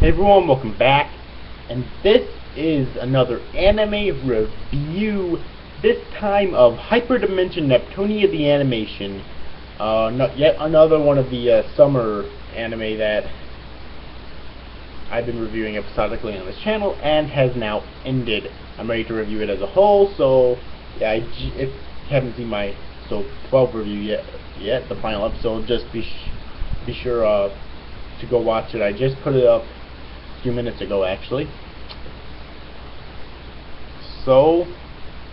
Hey everyone, welcome back, and this is another anime review, this time of Hyperdimension Neptunia the animation, yet another one of the summer anime that I've been reviewing episodically on this channel, and has now ended. I'm ready to review it as a whole, so yeah, if you haven't seen my 12 review yet, the final episode, just be sure to go watch it. I just put it up few minutes ago, actually. So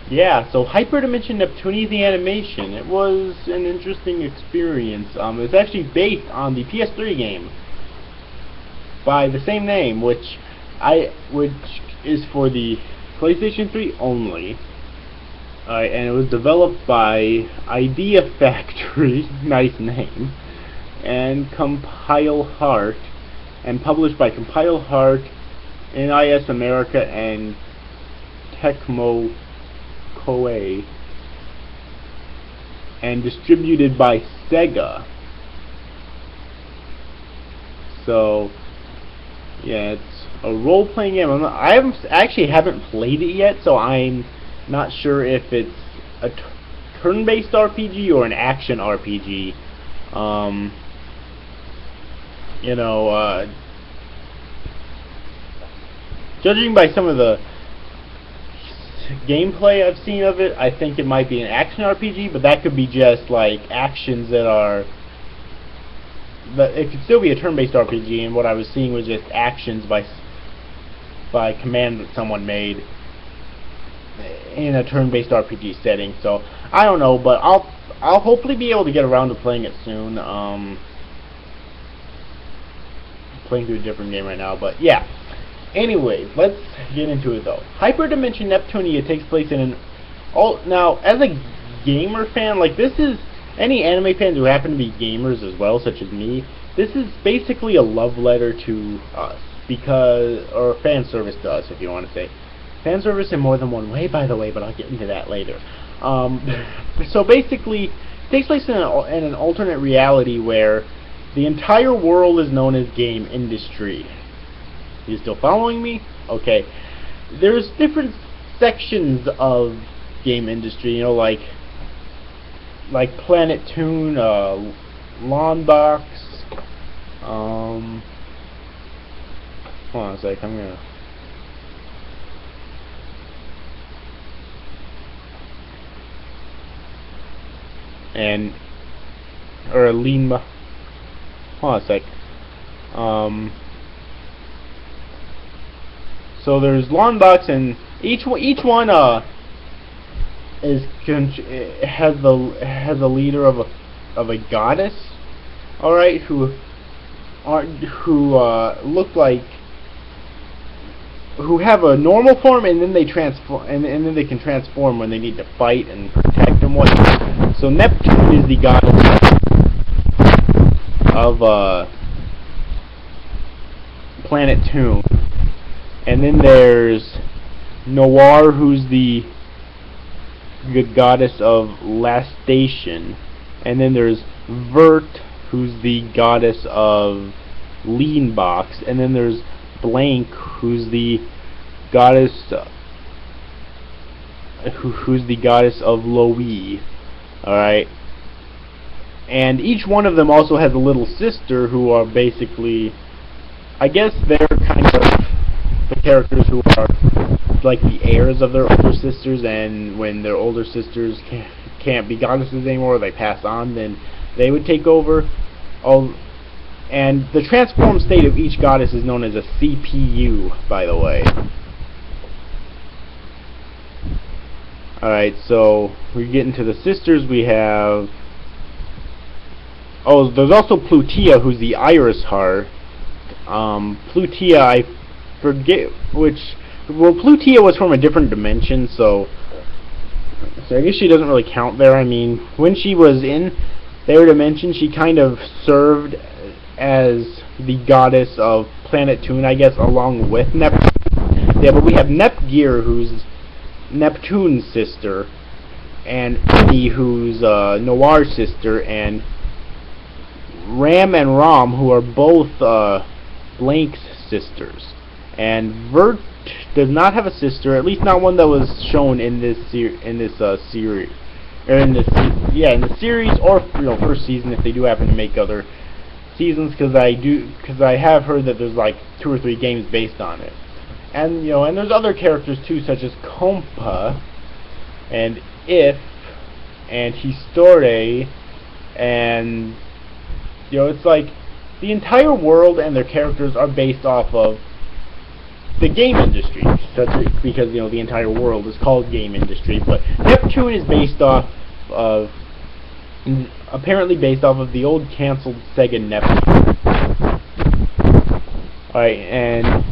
yeah, so Hyperdimension Neptunia the animation, it was an interesting experience. It's actually based on the PS3 game by the same name, which is for the PlayStation 3 only. And it was developed by Idea Factory, nice name, and Compile Heart, and published by Compile Heart, NIS America, and Tecmo Koei, and distributed by Sega. So yeah, it's a role-playing game. I actually haven't played it yet, so I'm not sure if it's a turn-based RPG or an action RPG. Judging by some of the gameplay I've seen of it, I think it might be an action RPG, but that could be just like actions that are... But it could still be a turn-based RPG, and what I was seeing was just actions by command that someone made in a turn-based RPG setting. So I don't know, but I'll hopefully be able to get around to playing it soon. Playing through a different game right now, but yeah. Anyways, let's get into it though. Hyperdimension Neptunia takes place in an... Now, as a gamer fan, like, this is... Any anime fans who happen to be gamers as well, such as me, this is basically a love letter to us, or fan service to us, if you want to say. Fan service in more than one way, by the way, but I'll get into that later. So basically, it takes place in an alternate reality where the entire world is known as game industry. You still following me? Okay. There's different sections of game industry, you know, like Planet Toon, Lawnbox. Hold on a sec. I'm gonna. Or Lean. Hold on a sec. So there's Lawnbox, and each one has a leader of a goddess, all right, who look like, who have a normal form, and then they transform, and then they can transform when they need to fight and protect and whatnot. So Neptune is the goddess of Planet Toon, and then there's Noir, who's the goddess of Lastation, and then there's Vert, who's the goddess of Leanbox, and then there's Blank, who's the goddess of Loie. All right. And each one of them also has a little sister who are basically, I guess they're kind of the characters who are like the heirs of their older sisters, and when their older sisters can't be goddesses anymore, they pass on, then they would take over. And the transformed state of each goddess is known as a CPU, by the way. Alright, so we get into the sisters. We have... Oh, there's also Plutia, who's the Iris Heart. Plutia, I forget which... Well, Plutia was from a different dimension, so I guess she doesn't really count there. I mean, when she was in their dimension, she kind of served as the goddess of Planet Toon, I guess, along with Neptune. Yeah, but we have Nepgear, who's Neptune's sister, and Uni, who's Noir's sister, and Ram and Rom, who are both Blank's sisters, and Vert does not have a sister, at least not one that was shown in this series, or in the series, or first season if they do happen to make other seasons, because I have heard that there's like 2 or 3 games based on it, and and there's other characters too, such as Compa and If and Histore, and it's like the entire world and their characters are based off of the game industry, because the entire world is called game industry. But Neptune is apparently based off of the old canceled Sega Neptune. Alright, and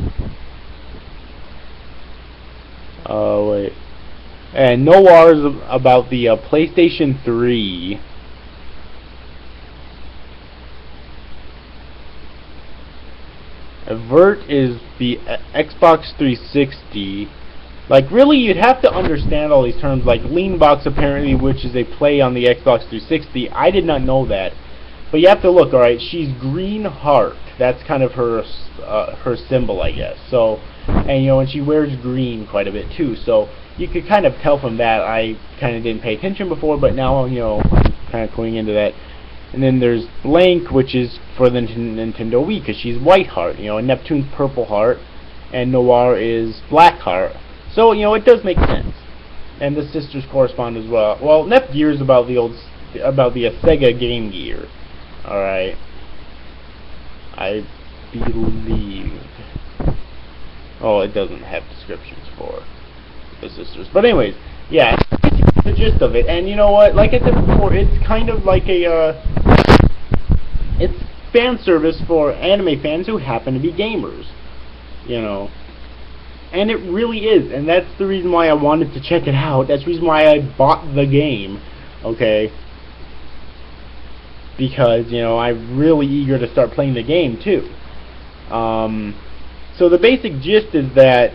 and Noir is about the PlayStation 3. Vert is the Xbox 360. Like, really, you'd have to understand all these terms, like Leanbox, apparently, which is a play on the Xbox 360. I did not know that. But you have to look, alright, she's Green Heart. That's kind of her symbol, I guess. So, and and she wears green quite a bit too. So, you could kind of tell from that. I kind of didn't pay attention before, but now, I'm kind of going into that. And then there's Blank, which is for the Nintendo Wii, because she's White Heart, and Neptune's Purple Heart, and Noir is Black Heart. So, it does make sense. And the sisters correspond as well. Well, Nepgear is about the Sega Game Gear. Alright. I believe. Oh, it doesn't have descriptions for the sisters. But anyways, yeah, that's the gist of it. And you know what? Like I said before, it's kind of like it's fan service for anime fans who happen to be gamers. And it really is. And that's the reason why I wanted to check it out. That's the reason why I bought the game. Okay. Because, I'm really eager to start playing the game too. So the basic gist is that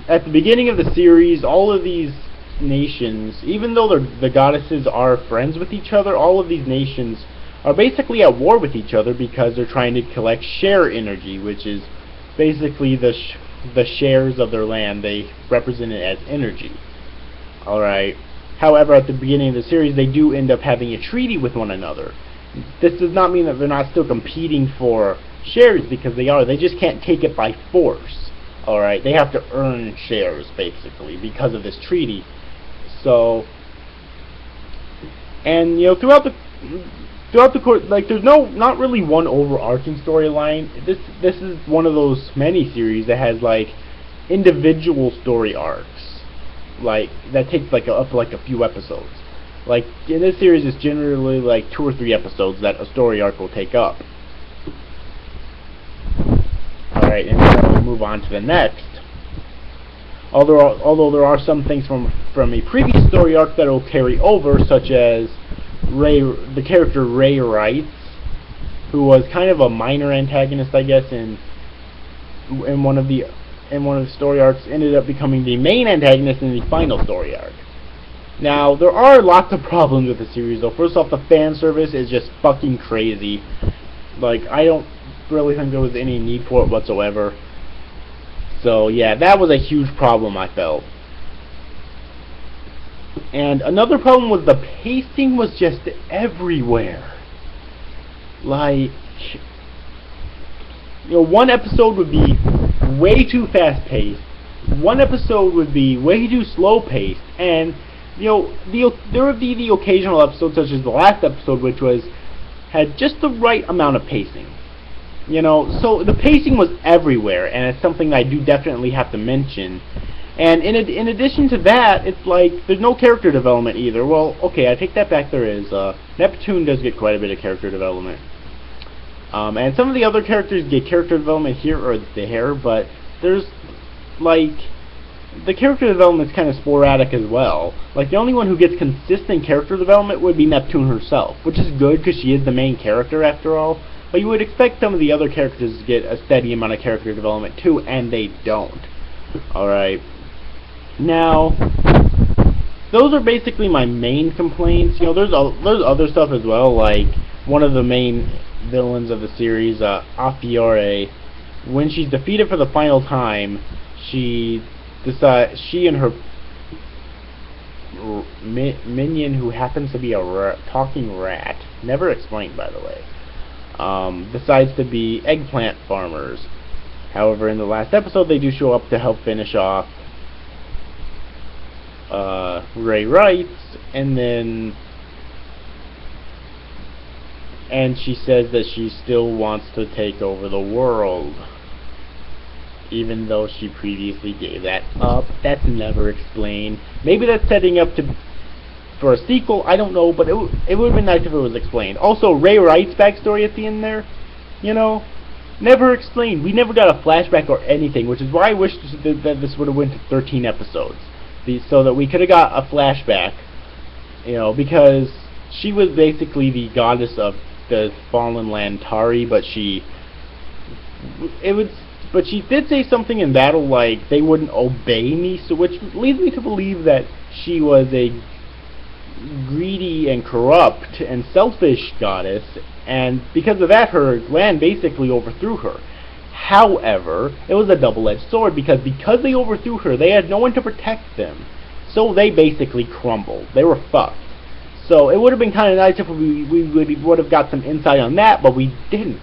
at the beginning of the series, all of these nations, even though the goddesses are friends with each other, all of these nations are basically at war with each other because they're trying to collect share energy, which is basically the shares of their land. They represent it as energy. Alright. However, at the beginning of the series, they do end up having a treaty with one another. This does not mean that they're not still competing for shares, because they are. They just can't take it by force. Alright, they have to earn shares, basically, because of this treaty. So, and, throughout the course, like, there's not really one overarching storyline. This is one of those mini-series that has, like, individual story arcs. Like, that takes up to a few episodes. Like, in this series, it's generally like 2 or 3 episodes that a story arc will take up. Alright, and then we'll move on to the next. Although there are some things from a previous story arc that will carry over, such as the character Ray Wrights, who was kind of a minor antagonist, I guess, in one of the story arcs, ended up becoming the main antagonist in the final story arc. Now, there are lots of problems with the series, though. First off, the fan service is just fucking crazy. Like, I don't really think there was any need for it whatsoever. So, yeah, that was a huge problem, I felt. And another problem was the pacing was just everywhere. Like, one episode would be way too fast-paced. One episode would be way too slow-paced. And, there would be the occasional episode, such as the last episode, which had just the right amount of pacing. So the pacing was everywhere, and it's something I do definitely have to mention. And in addition to that, it's like, there's no character development either. Well, okay, I take that back, there is. Neptune does get quite a bit of character development. And some of the other characters get character development here or there, but there's, like, the character development is kind of sporadic as well. Like, the only one who gets consistent character development would be Neptune herself, which is good because she is the main character after all. But you would expect some of the other characters to get a steady amount of character development too, and they don't. Alright. Now, those are basically my main complaints. There's other stuff as well, like one of the main villains of the series, Afiore, when she's defeated for the final time, she and her minion, who happens to be a talking rat, never explained by the way, decides to be eggplant farmers. However, in the last episode, they do show up to help finish off Ray Wrights, and she says that she still wants to take over the world, even though she previously gave that up. That's never explained. Maybe that's setting up for a sequel, I don't know, but it would have been nice if it was explained. Also, Ray Wright's backstory at the end there, never explained. We never got a flashback or anything, which is why I wish that this would have went to 13 episodes, so that we could have got a flashback, because she was basically the goddess of the fallen land Tari, but she did say something in battle like they wouldn't obey me, so which leads me to believe that she was a greedy and corrupt and selfish goddess, and because of that her land basically overthrew her. However, it was a double-edged sword, because they overthrew her, they had no one to protect them, so they basically crumbled. They were fucked. So it would have been kind of nice if we would have got some insight on that, but we didn't.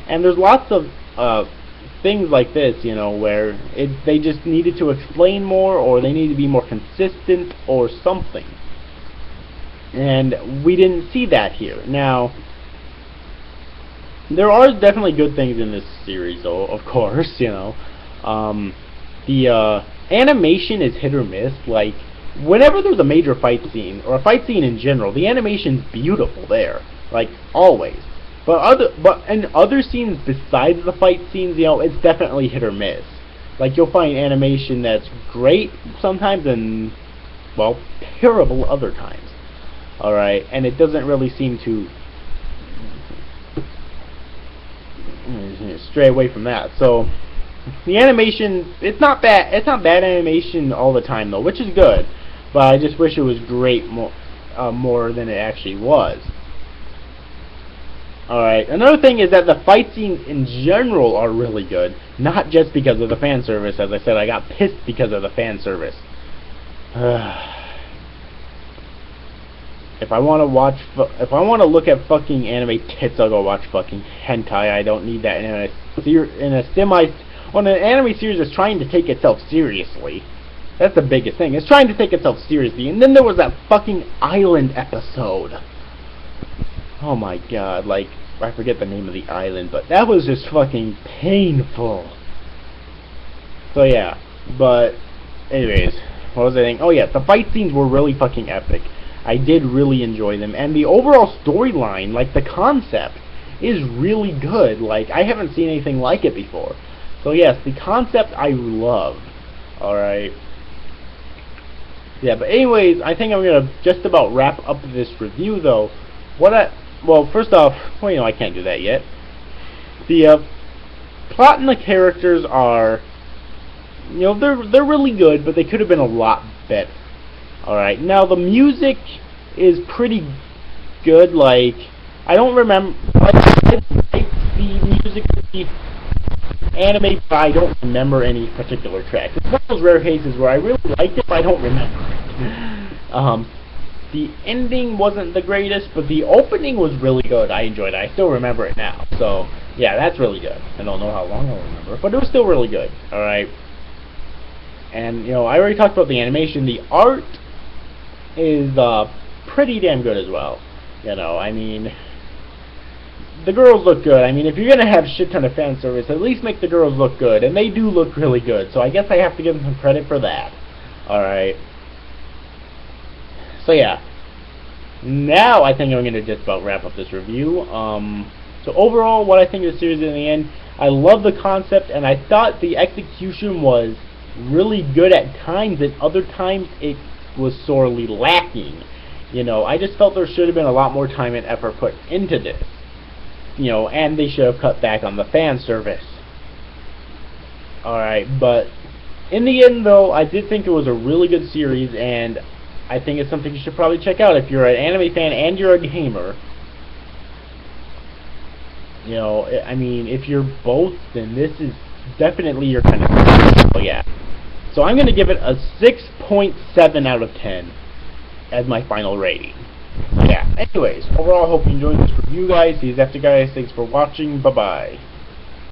And there's lots of things like this, where they just needed to explain more, or they needed to be more consistent, or something. And we didn't see that here. Now, there are definitely good things in this series, though, of course, The animation is hit or miss. Like, whenever there's a major fight scene, or a fight scene in general, the animation's beautiful there, like, always. But in other scenes besides the fight scenes, it's definitely hit or miss. Like, you'll find animation that's great sometimes and, well, terrible other times. Alright, and it doesn't really seem to stray away from that. So, the animation, it's not bad animation all the time though, which is good. But I just wish it was great more than it actually was. Alright, another thing is that the fight scenes in general are really good, not just because of the fan service. As I said, I got pissed because of the fan service. If I want to look at fucking anime tits, I'll go watch fucking hentai. I don't need that in an anime series that's trying to take itself seriously. That's the biggest thing. It's trying to take itself seriously. And then there was that fucking island episode. Oh my god, like, I forget the name of the island, but that was just fucking painful. So yeah, but anyways, what was I saying? Oh yeah, the fight scenes were really fucking epic. I did really enjoy them, and the overall storyline, like the concept, is really good. Like, I haven't seen anything like it before. So yes, the concept I love. Alright. Yeah, but anyways, I think I'm gonna just about wrap up this review though. Well, first off, well, I can't do that yet. The plot and the characters are, they're really good, but they could have been a lot better. Alright, now the music is pretty good. Like, I don't remember, I like the music of the anime, but I don't remember any particular track. It's one of those rare cases where I really liked it, but I don't remember it. The ending wasn't the greatest, but the opening was really good. I enjoyed it. I still remember it now. So, yeah, that's really good. I don't know how long I'll remember it, but it was still really good. Alright. And, I already talked about the animation. The art is pretty damn good as well. I mean, the girls look good. I mean, if you're gonna have a shit ton of fan service, at least make the girls look good, and they do look really good. So I guess I have to give them some credit for that. All right. So yeah. Now I think I'm gonna just about wrap up this review. So overall, what I think of the series in the end, I love the concept, and I thought the execution was really good at times, and other times it was sorely lacking. I just felt there should have been a lot more time and effort put into this. And they should have cut back on the fan service. Alright, but in the end though, I did think it was a really good series, and I think it's something you should probably check out if you're an anime fan and you're a gamer. You know, I mean, if you're both, then this is definitely your kind of thing. So yeah. So I'm going to give it a 6.7 out of 10 as my final rating. So yeah. Anyways, overall, I hope you enjoyed this review, guys. See you after, guys. Thanks for watching. Bye-bye.